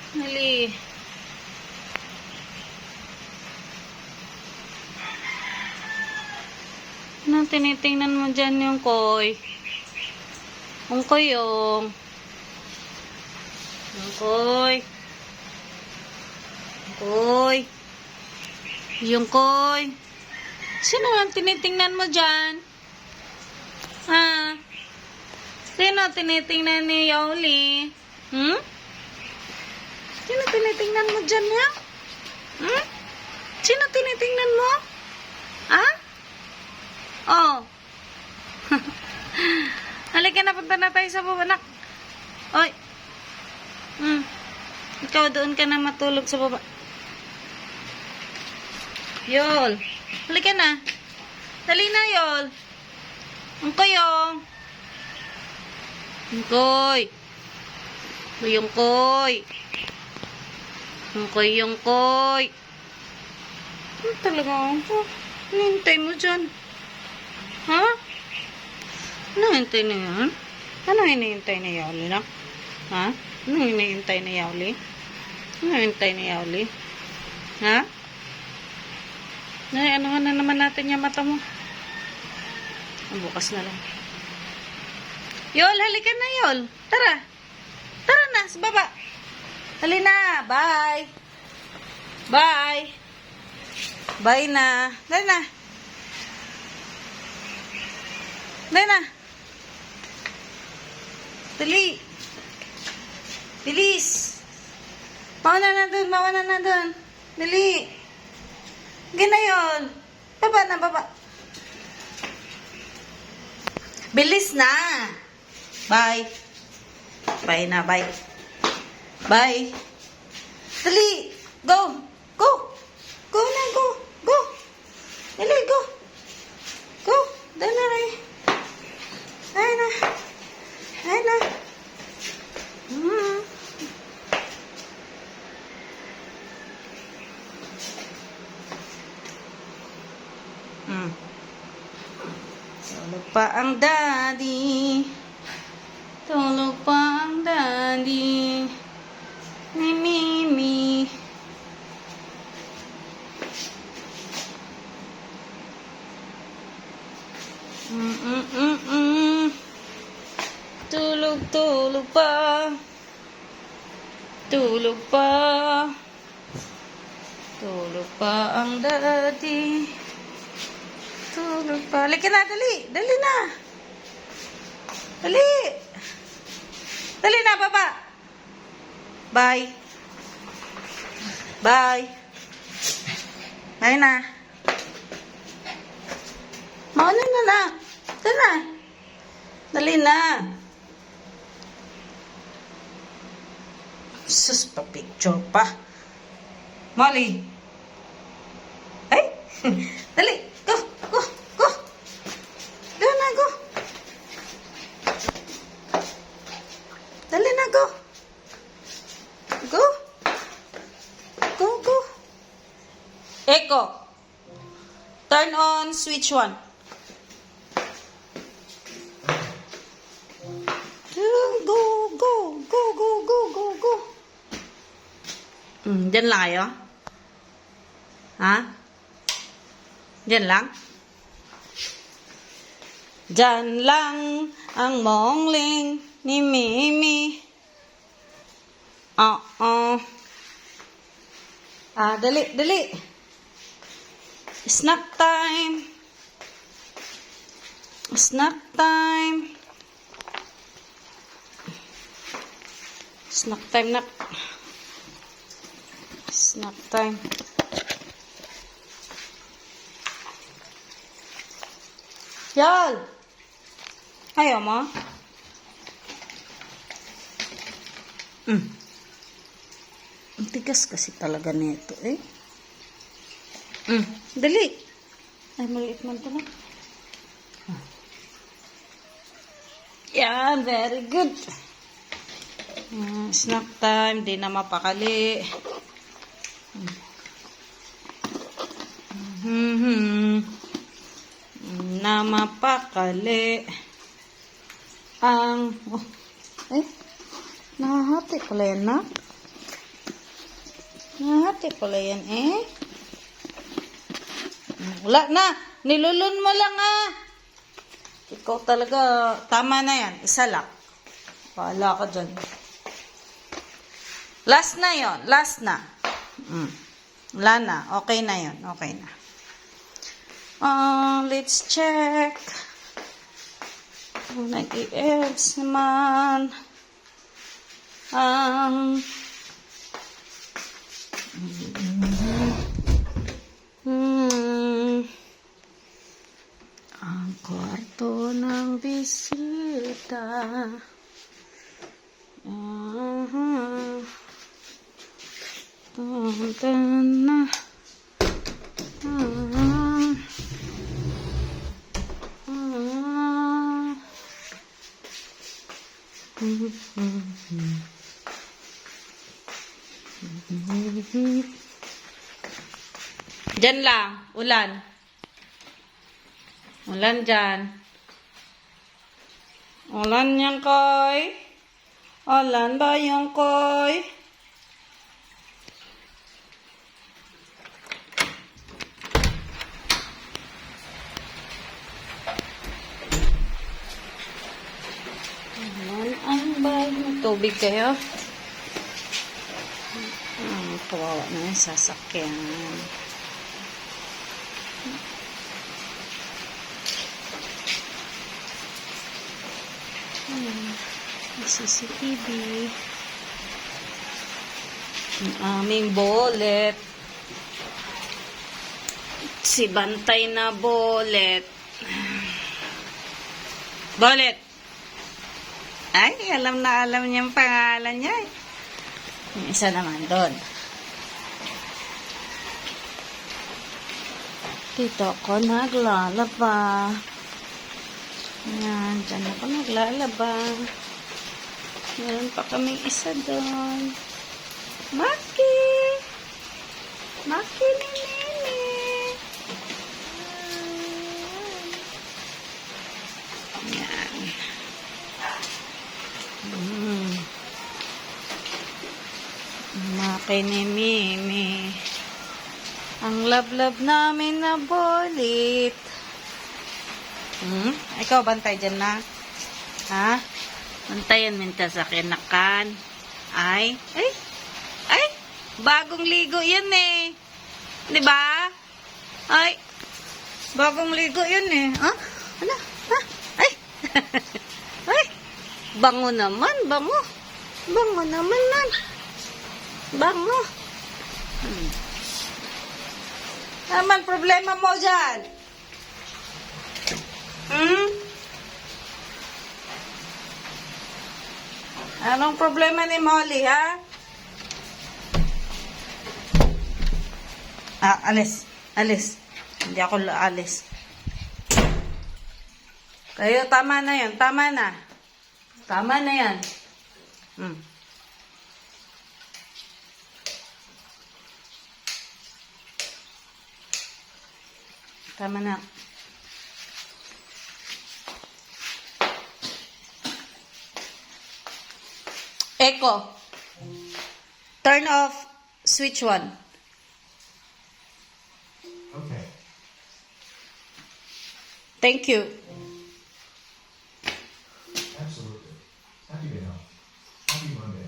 Dali. Ano tinitingnan mo dyan yung koy? Yung koy yung. Yung koy. Yung koy. Yung koy. Sino ang tinitingnan mo dyan? Ha? Sino tinitingnan ni Yoli? Hmm? Sino tinitingnan mo dyan ha? Hmm? Sino tinitingnan mo? Ha? Oh. Halika na, punta na tayo sa baba, anak. Oy. Ikaw doon ka na matulog sa baba. Yol. Halika na. Dali na, Yol. Ang koyong. Ang koy. Yung koy. Yung koy, yung koy. Ano talaga ako? Hinihintay mo dyan? Ha? Ano hinihintay na yan? Ano hinihintay na Yoli na? Ha? Ano hinihintay na Yoli? Ano hinihintay na Yoli? Ha? Ay, anuhan na naman natin yung mata mo. Bukas na lang. Yol, halika na, Yol. Tara. Tara na, sa baba. Hali na. Bye. Bye. Bye na. Dali na. Dali na. Dali. Bilis. Mauna na dun. Mauna na dun. Dali. Ginayon. Baba na, baba. Bilis na. Bye. Bye na, bye. Bye. Dali. Go. Go. Go na, go. Go. Dali, go. Go. Dali na, Ray. Dali na. Dali na. Tulog pa ang daddy. Tulog pa ang daddy. Ni Mimi. Tulog, tulog pa. Tulog pa. Tulog pa ang daddy. Tulog pa. Halika na, dali. Dali na. Dali. Dali na, baba. Bye. Bye. Bye na. Mauna na. Dali na. Dali na. Sus, pa-picture pa. Molly. Ay. Dali. Go. Go. Go. Go na, go. Dali na, go. Go. Go, go. Echo. Turn on switch 1. Go, go, go, go, go, go, go. Diyan lang kayo? Ha? Diyan lang? Diyan lang ang mongling ni Mimi. Dali, dali. Snack time. Snack time. Snack time, nak. Snack time. Yol! Ayaw mo? Ang tigas kasi talaga nito, eh. Dali. Ay, maliit man ito na. Yan, very good. Snack time, di na mapakali. Na mapakali ang nahahati pala yan na. Hati pala yan eh. Wala na. Nilulun mo lang ah. Ikaw talaga. Tama na yan. Isa lang. Wala ka dyan. Last na yon. Last na. Wala na. Okay na yon. Okay na. Let's check. Nag-i-eggs naman. Ang kwarto ng bisita. Na. Diyan lang, ulan. Ulan dyan. Ulan yang koy. Ulan ba yung koy? Ulan ang bag. May tubig kayo? Kawawa na yung sasakyan. CCTV. Ang aming bolet. Si Bantay na bolet. Bolet. Ay, alam na alam niya ang pangalan niya. Yung isa naman doon. Dito ako naglalaba. Ayan, dyan ako naglalaba. Meron pa kaming isa doon. Maki! Maki ni Nene! Ayan. Maki ni Mimi. Ang love-love namin na bolit. Ikaw, bantay dyan na. Ha? Bantayan minta sa kinakan. Ay. Bagong ligo yan eh. Diba? Ay. Bagong ligo yan eh. Ha? Ano? Ha? Ay. Ay. Bango naman, bango. Bango naman nan. Bango. Naman problema mo dyan? Anong problema ni Molly, ha? Alis. Alis. Hindi ako alis. Kayo, tama na yan. Tama na. Tama na yan. Tama na. Echo. Turn off switch 1. Okay. Thank you. Absolutely. Happy day now. Happy Monday.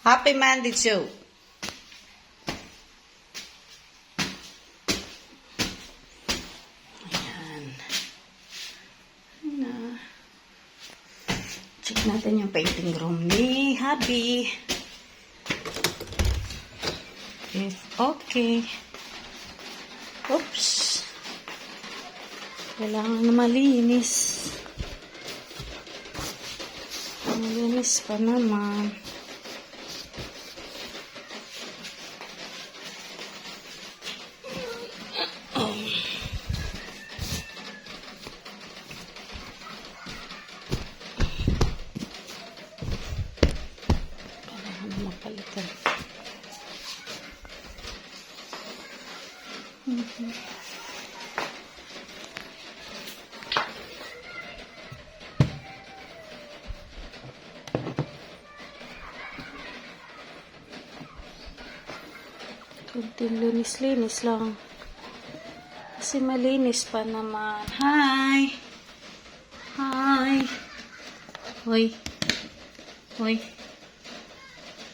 Happy Monday too. Ayan. Check natin yung painting room ni Happy. If okay. Oops. Kailangan na malinis. Malinis pa naman. Kailangan na mapalitan. Kunting linis-linis lang. Kasi malinis pa naman. Hi! Hi! Hoy! Hoy!